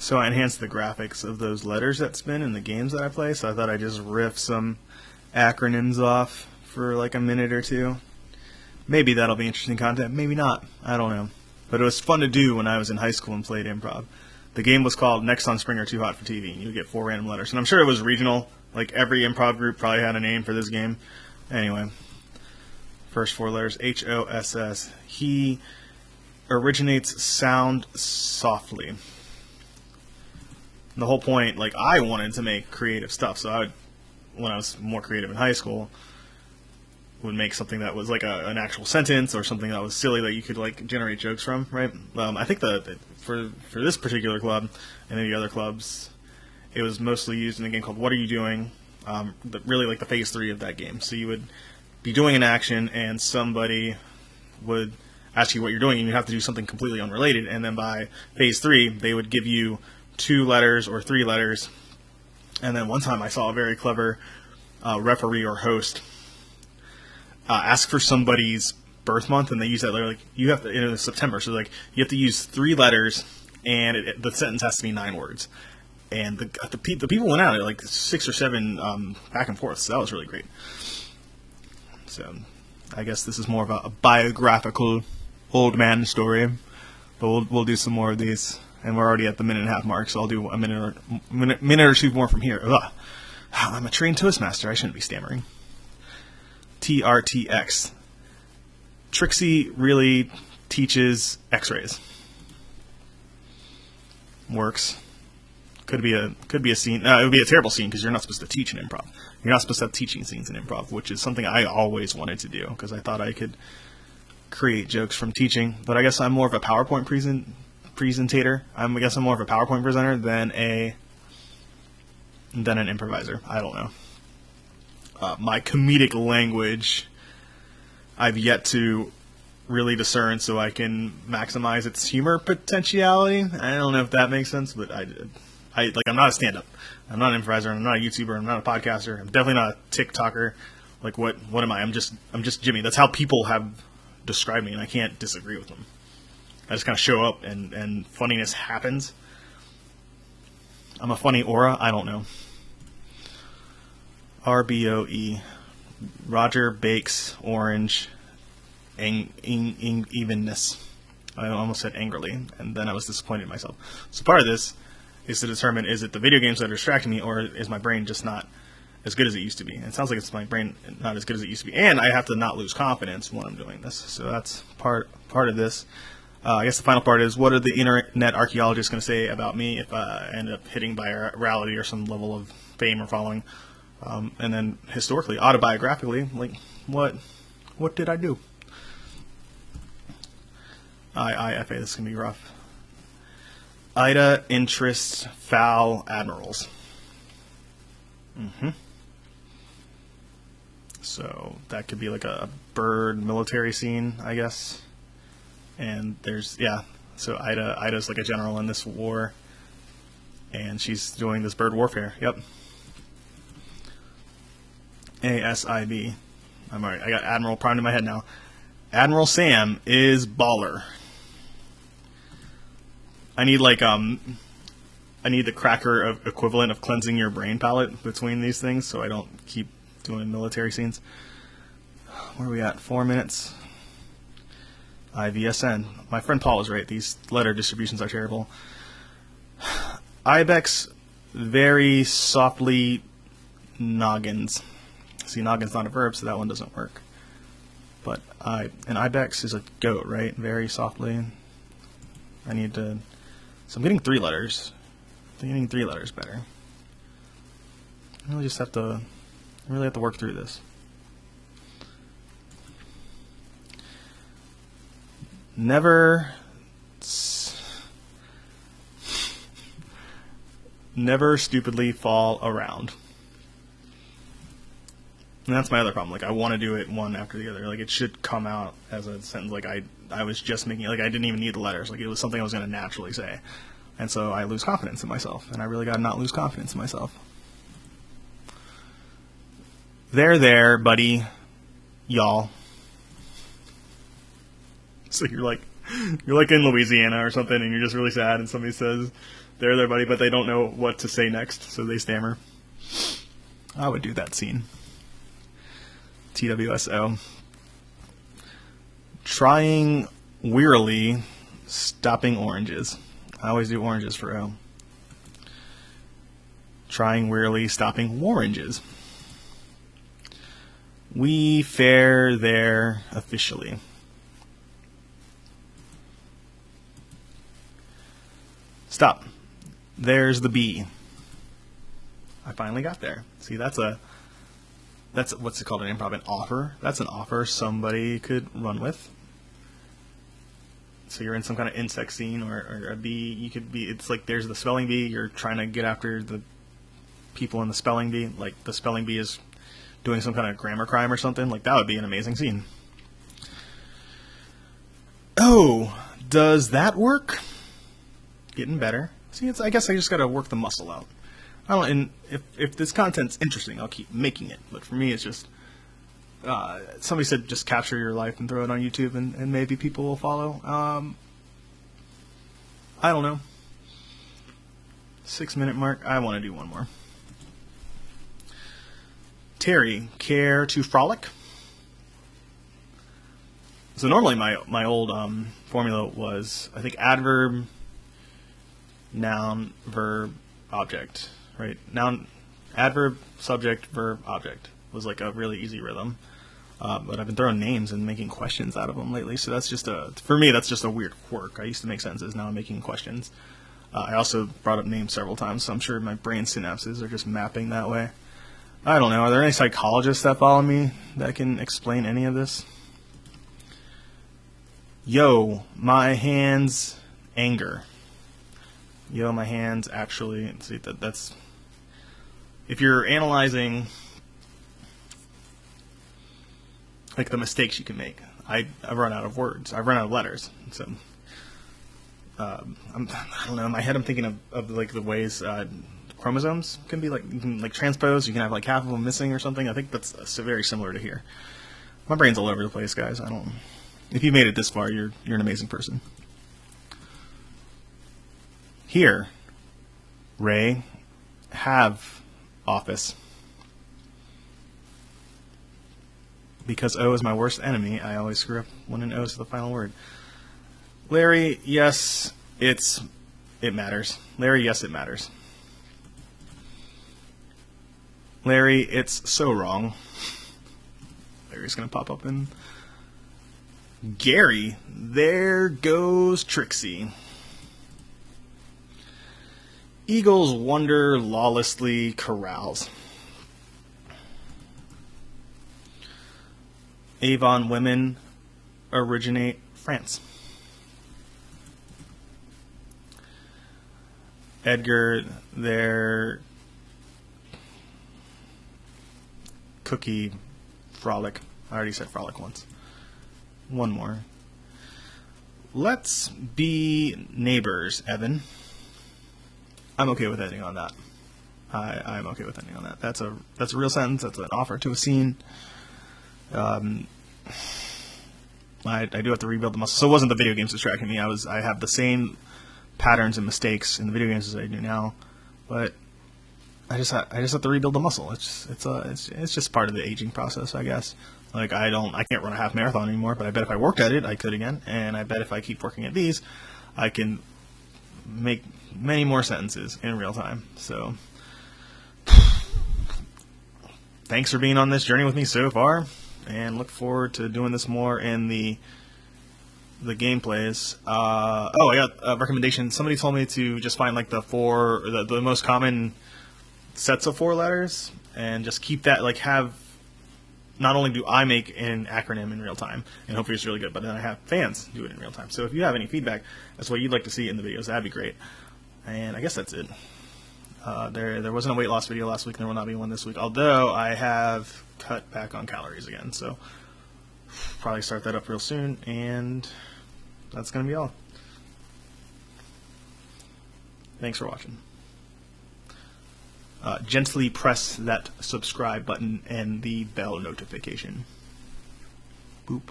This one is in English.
So I enhanced the graphics of those letters that spin in the games that I play, so I thought I'd just riff some acronyms off for like a minute or two. Maybe that'll be interesting content, maybe not, I don't know. But it was fun to do when I was in high school and played improv. The game was called Next on Spring or Too Hot for TV, and you would get 4 random letters. And I'm sure it was regional, like every improv group probably had a name for this game. Anyway, first 4 letters, H-O-S-S. He originates sound softly. The whole point, like, I wanted to make creative stuff, so I would, when I was more creative in high school, would make something that was like an actual sentence or something that was silly that you could like generate jokes from, right? I think for this particular club and any other clubs, it was mostly used in a game called What Are You Doing? Really like the phase 3 of that game. So you would be doing an action and somebody would ask you what you're doing and you have to do something completely unrelated, and then by phase 3 they would give you 2 letters or 3 letters. And then one time I saw a very clever referee or host ask for somebody's birth month, and they use that letter, like you have to, in September, so like you have to use 3 letters and the sentence has to be 9 words. And the people went out at like 6 or 7 back and forth, so that was really great. So I guess this is more of a biographical old man story, but we'll do some more of these. And we're already at the minute and a half mark, so I'll do a minute or 2 more from here. Ugh. I'm a trained Toastmaster. I shouldn't be stammering. TRTX. Trixie really teaches X-rays. Works. Could be a scene. It would be a terrible scene because you're not supposed to teach in improv. You're not supposed to have teaching scenes in improv, which is something I always wanted to do because I thought I could create jokes from teaching. But I guess I'm more of a PowerPoint presentator. I guess I'm more of a PowerPoint presenter than an improviser. I don't know. My comedic language, I've yet to really discern so I can maximize its humor potentiality. I don't know if that makes sense, but I'm not a stand-up. I'm not an improviser. I'm not a YouTuber. I'm not a podcaster. I'm definitely not a TikToker. Like what am I? I'm just Jimmy. That's how people have described me, and I can't disagree with them. I just kind of show up, and funniness happens. I'm a funny aura. I don't know. RBOE. Roger bakes orange. Evenness. I almost said angrily, and then I was disappointed in myself. So part of this is to determine, is it the video games that are distracting me, or is my brain just not as good as it used to be? And it sounds like it's my brain not as good as it used to be, and I have to not lose confidence when I'm doing this. So that's part of this. I guess the final part is, what are the internet archaeologists going to say about me if I end up hitting virality or some level of fame or following? And then historically, autobiographically, like what did I do? IFA, this is going to be rough. Ida interests foul admirals. So that could be like a bird military scene, I guess. And there's, so Ida's like a general in this war, and she's doing this bird warfare. Yep. ASIB. I'm alright. I got Admiral primed in my head now. Admiral Sam is baller. I need the cracker equivalent of cleansing your brain palette between these things, so I don't keep doing military scenes. Where are we at? 4 minutes. IVSN. My friend Paul was right. These letter distributions are terrible. Ibex very softly noggins. See, noggin's not a verb, so that one doesn't work. But an ibex is a goat, right? Very softly. So I'm getting 3 letters. I'm getting 3 letters better. I really have to work through this. Never stupidly fall around. And that's my other problem. Like, I want to do it one after the other. Like, it should come out as a sentence. Like, I was just making it. Like, I didn't even need the letters. Like, it was something I was going to naturally say. And so I lose confidence in myself. And I really got to not lose confidence in myself. There, buddy. Y'all. So you're like, You're like in Louisiana or something, and you're just really sad, and somebody says they're their buddy, but they don't know what to say next, so they stammer. I would do that scene. TWSO. Trying wearily, stopping oranges. I always do oranges for O. Trying wearily, stopping oranges. We fare there officially. Stop. There's the B. I finally got there. See, that's what's it called in improv? An offer. That's an offer somebody could run with. So you're in some kind of insect scene or a bee. You could be. It's like there's the spelling bee. You're trying to get after the people in the spelling bee. Like the spelling bee is doing some kind of grammar crime or something. Like that would be an amazing scene. Oh, does that work? Getting better. See, I guess I just got to work the muscle out. I don't. And if this content's interesting, I'll keep making it. But for me, it's just somebody said just capture your life and throw it on YouTube, and maybe people will follow. I don't know. 6-minute mark. I want to do one more. Terry, care to frolic? So normally my old formula was, I think, adverb, noun, verb, object, right? Noun, adverb, subject, verb, object was like a really easy rhythm. But I've been throwing names and making questions out of them lately, so that's just for me, that's just a weird quirk. I used to make sentences, now I'm making questions. I also brought up names several times, so I'm sure my brain synapses are just mapping that way. I don't know, are there any psychologists that follow me that can explain any of this? Yo, my hands anger. Yo, my hands actually, see, that's, if you're analyzing like the mistakes you can make, I've run out of words, I've run out of letters, so I don't know, in my head I'm thinking of like the ways chromosomes can be like, you can like transpose, you can have like half of them missing or something. I think that's very similar to here. My brain's all over the place, guys. If you made it this far, you're an amazing person. Here, Ray, have office. Because O is my worst enemy, I always screw up when an O is the final word. Larry, yes, it matters. Larry, yes, it matters. Larry, it's so wrong. Larry's going to pop up in Gary, there goes Trixie. Eagles wander lawlessly corrals. Avon women originate France. Edgar, their cookie frolic. I already said frolic once. One more. Let's be neighbors, Evan. I'm okay with ending on that. I'm okay with ending on that. That's a real sentence. That's an offer to a scene. I do have to rebuild the muscle. So it wasn't the video games distracting me. I have the same patterns and mistakes in the video games as I do now, but I just have to rebuild the muscle. It's just part of the aging process, I guess. Like I can't run a half marathon anymore, but I bet if I worked at it, I could again. And I bet if I keep working at these, I can make many more sentences in real time. So thanks for being on this journey with me so far, and look forward to doing this more in the gameplays. I got a recommendation. Somebody told me to just find like the most common sets of 4 letters and just keep that, like have, not only do I make an acronym in real time, and hopefully it's really good, but then I have fans do it in real time. So if you have any feedback, that's what you'd like to see in the videos, that'd be great. And I guess that's it. There wasn't a weight loss video last week, and there will not be one this week, although I have cut back on calories again, so probably start that up real soon, and that's going to be all. Thanks for watching. Gently press that subscribe button and the bell notification. Boop.